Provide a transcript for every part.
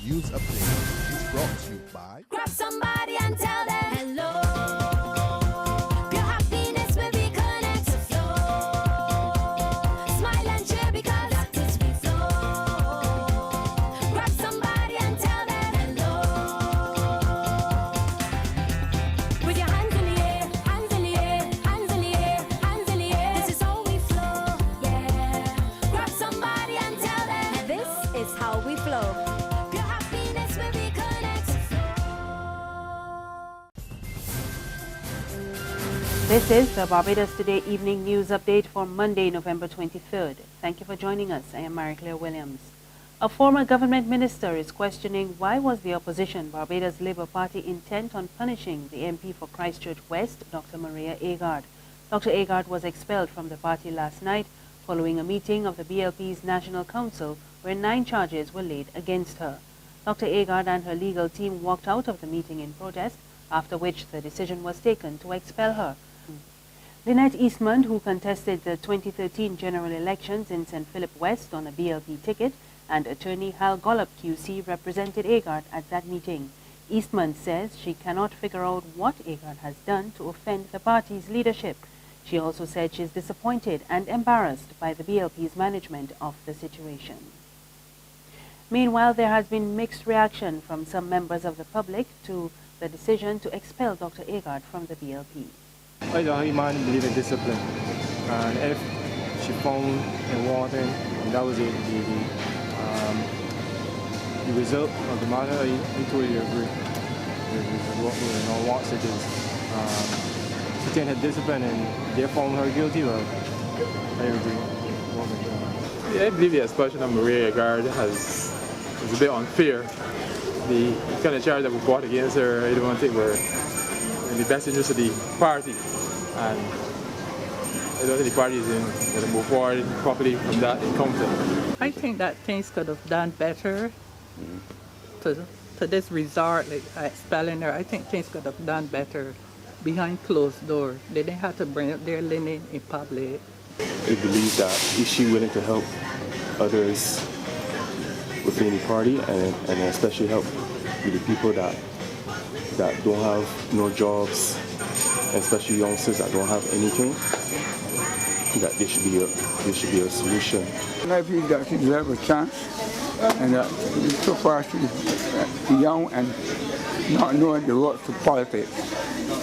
News Update is brought to you by... Grab somebody and tell them hello. Pure happiness will be connect to flow. Smile and cheer because that is we flow. Grab somebody and tell them hello. With your hands in the air, hands in the air, hands in the air, hands in the air. This is how we flow, yeah. Grab somebody and tell them this is how we flow. Pure happiness will be connect to flow. This is the Barbados Today Evening News Update for Monday, November 23rd. Thank you for joining us. I am Marie-Claire Williams. A former government minister is questioning why was the opposition Barbados Labour Party intent on punishing the MP for Christchurch West, Dr. Maria Agard. Dr. Agard was expelled from the party last night following a meeting of the BLP's National Council where 9 charges were laid against her. Dr. Agard and her legal team walked out of the meeting in protest, after which the decision was taken to expel her. Lynette Eastmond, who contested the 2013 general elections in St. Philip West on a BLP ticket, and attorney Hal Gollop QC represented Agard at that meeting. Eastmond says she cannot figure out what Agard has done to offend the party's leadership. She also said she is disappointed and embarrassed by the BLP's management of the situation. Meanwhile, there has been mixed reaction from some members of the public to the decision to expel Dr. Agard from the BLP. I don't mind believe in discipline, and if she found and wanted, and that was the result of the matter, I totally agree with what wants it is. She taking her discipline and they found her guilty, well, I agree. Yeah, I believe the expulsion of Maria Agard is a bit unfair. The kind of charge that we brought against her, I don't think were in the best interest of the party. And I don't think the party is going to move forward properly from that encounter. I think that things could have done better to this resort, like expelling her. I think things could have done better behind closed doors. They didn't have to bring up their linen in public. I believe that if she's willing to help others within the party and especially help with the people that don't have no jobs, especially youngsters that don't have anything, that there should be a solution. I believe that she deserves a chance, and so far she's young and not knowing the ropes to politics.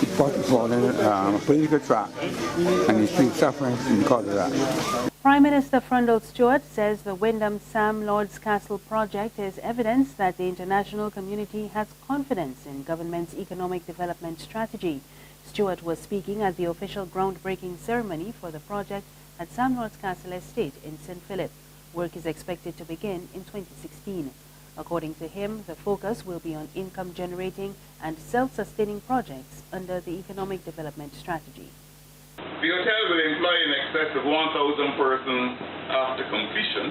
She's falling on a political track, and she's suffering because of that. Prime Minister Freundel Stuart says the Wyndham Sam Lord's Castle project is evidence that the international community has confidence in government's economic development strategy. Stuart was speaking at the official groundbreaking ceremony for the project at Sam Lord's Castle Estate in St. Philip. Work is expected to begin in 2016. According to him, the focus will be on income-generating and self-sustaining projects under the economic development strategy. The hotel will employ in excess of 1,000 persons after completion,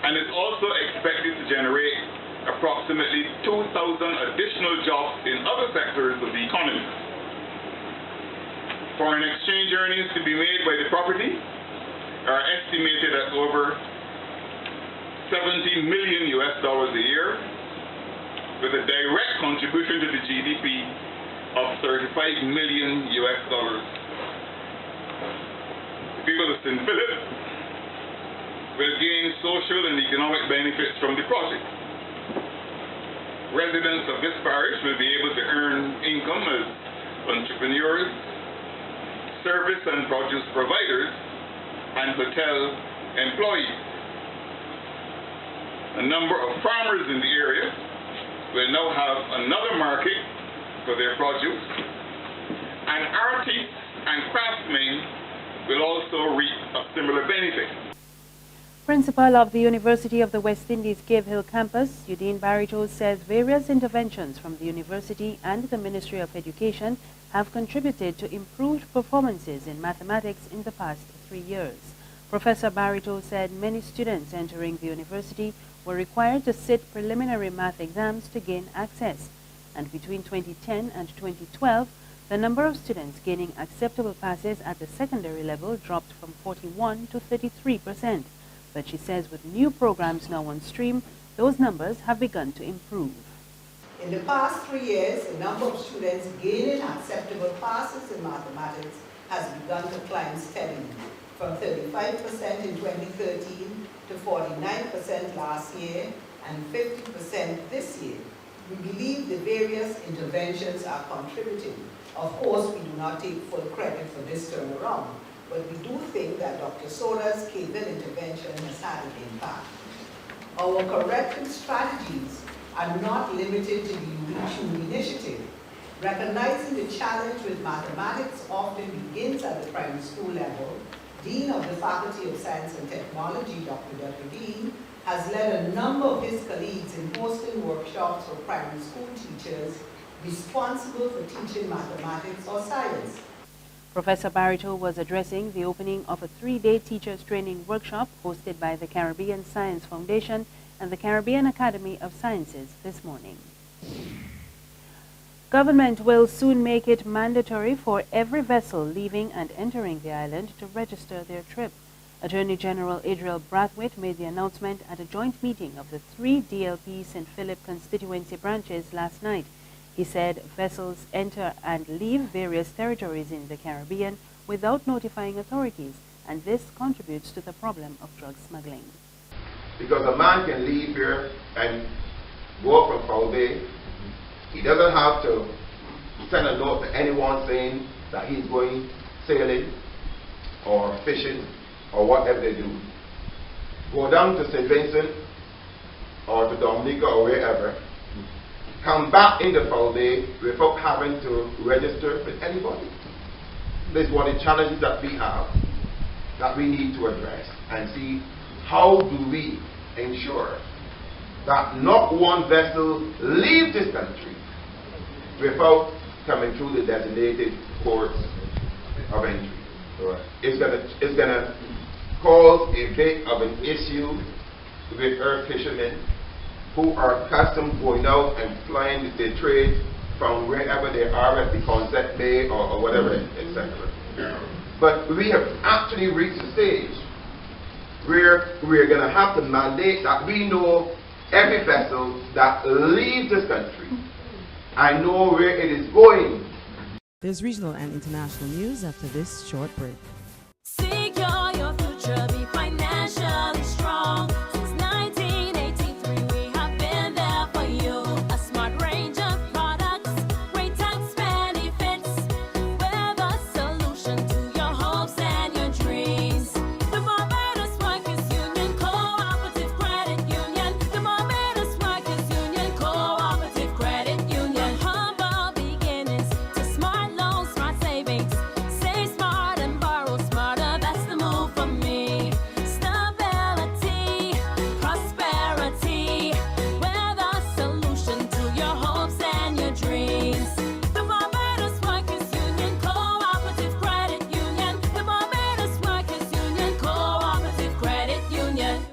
and is also expected to generate approximately 2,000 additional jobs in other sectors of the economy. Foreign exchange earnings to be made by the property are estimated at over $70 million a year, with a direct contribution to the GDP of $35 million. The people of St. Philip will gain social and economic benefits from the project. Residents of this parish will be able to earn income as entrepreneurs, service and produce providers, and hotel employees. A number of farmers in the area will now have another market for their produce, and artists and craftsmen will also reap a similar benefit. Principal of the University of the West Indies Cave Hill campus, Eudine Barriteau, says various interventions from the university and the Ministry of Education have contributed to improved performances in mathematics in the past 3 years. Professor Barriteau said many students entering the university were required to sit preliminary math exams to gain access, and between 2010 and 2012, the number of students gaining acceptable passes at the secondary level dropped from 41 to 33%. But she says with new programs now on stream, those numbers have begun to improve. In the past 3 years, the number of students gaining acceptable passes in mathematics has begun to climb steadily, from 35% in 2013 to 49% last year and 50% this year. We believe the various interventions are contributing. Of course, we do not take full credit for this turnaround, but we do think that Dr. Soda's cable intervention has had an impact. Our corrective strategies are not limited to the YouTube initiative. Recognizing the challenge with mathematics often begins at the primary school level, Dean of the Faculty of Science and Technology, Dr. Eudine, has led a number of his colleagues in hosting workshops for primary school teachers responsible for teaching mathematics or science. Professor Barriteau was addressing the opening of a 3-day teachers training workshop hosted by the Caribbean Science Foundation and the Caribbean Academy of Sciences this morning. Government will soon make it mandatory for every vessel leaving and entering the island to register their trip. Attorney General Adriel Brathwaite made the announcement at a joint meeting of the 3 DLP St. Philip constituency branches last night. He said vessels enter and leave various territories in the Caribbean without notifying authorities, and this contributes to the problem of drug smuggling. Because a man can leave here and go from Foul Bay. He doesn't have to send a note to anyone saying that he's going sailing or fishing or whatever they do. Go down to St. Vincent or to Dominica or wherever, come back in the Foul Bay without having to register with anybody. This is one of the challenges that we have, that we need to address and see how do we ensure that not one vessel leaves this country without coming through the designated ports of entry. It's gonna cause a bit of an issue with our fishermen who are accustomed going out and flying with their trade from wherever they are at the Concept Bay or whatever, etc. But we have actually reached a stage where we're going to have to mandate that we know every vessel that leaves this country. I know where it is going. There's regional and international news after this short break. Secure your future, be financially strong. Since 1983, we have been there for you. A smart range of products, great tax benefits. We're the solution to your hopes and your dreams. The Barbados Workers Union Cooperative Credit Union. The Barbados Workers Union Cooperative Credit Union. Humble beginnings to smart loans, smart savings. Save smart and borrow smarter. That's the move for me. Stability, prosperity. We're the solution to your hopes and your dreams. The Barbados Workers Union Cooperative Credit Union. The Barbados Workers Union Cooperative Credit Union.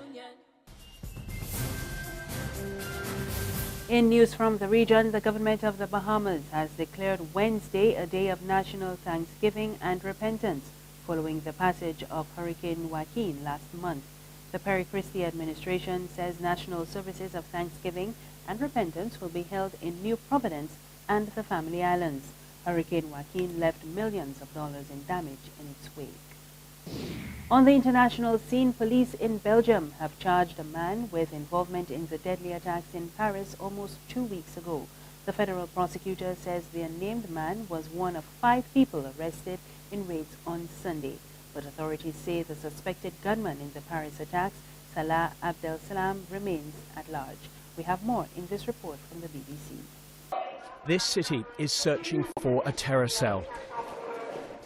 In news from the region, the government of the Bahamas has declared Wednesday a day of national thanksgiving and repentance following the passage of Hurricane Joaquin last month. The Perry Christie administration says national services of thanksgiving and repentance will be held in New Providence and the Family Islands. Hurricane Joaquin left millions of dollars in damage in its wake. On the international scene, police in Belgium have charged a man with involvement in the deadly attacks in Paris almost 2 weeks ago. The federal prosecutor says the unnamed man was one of 5 people arrested in raids on Sunday. But authorities say the suspected gunman in the Paris attacks, Salah Abdel Salam, remains at large. We have more in this report from the BBC. This city is searching for a terror cell.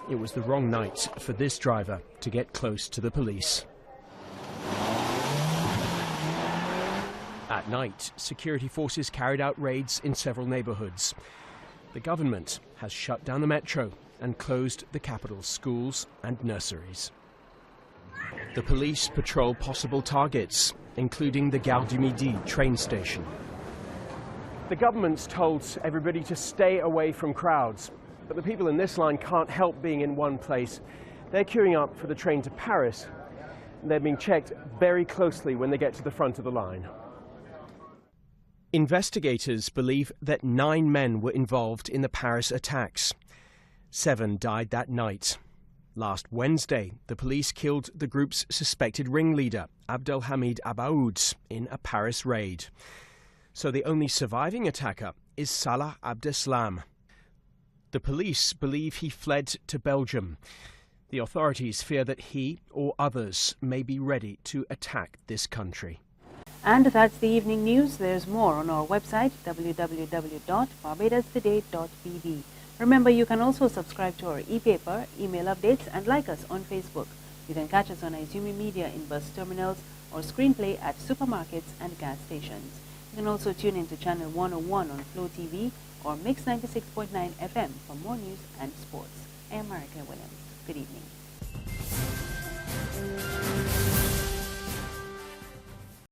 It was the wrong night for this driver to get close to the police. At night, security forces carried out raids in several neighbourhoods. The government has shut down the metro and closed the capital's schools and nurseries. The police patrol possible targets, including the Gare du Midi train station. The government's told everybody to stay away from crowds. But the people in this line can't help being in one place. They're queuing up for the train to Paris. And they're being checked very closely when they get to the front of the line. Investigators believe that 9 men were involved in the Paris attacks. 7 died that night. Last Wednesday, the police killed the group's suspected ringleader, Abdelhamid Abaoud, in a Paris raid. So the only surviving attacker is Salah Abdeslam. The police believe he fled to Belgium. The authorities fear that he or others may be ready to attack this country. And that's the evening news. There's more on our website, www.barbadostoday.tv. Remember, you can also subscribe to our e-paper, email updates, and like us on Facebook. You can catch us on Izumi Media in bus terminals or screenplay at supermarkets and gas stations. You can also tune into Channel 101 on Flow TV or Mix 96.9 FM for more news and sports. I am Marika Williams. Good evening.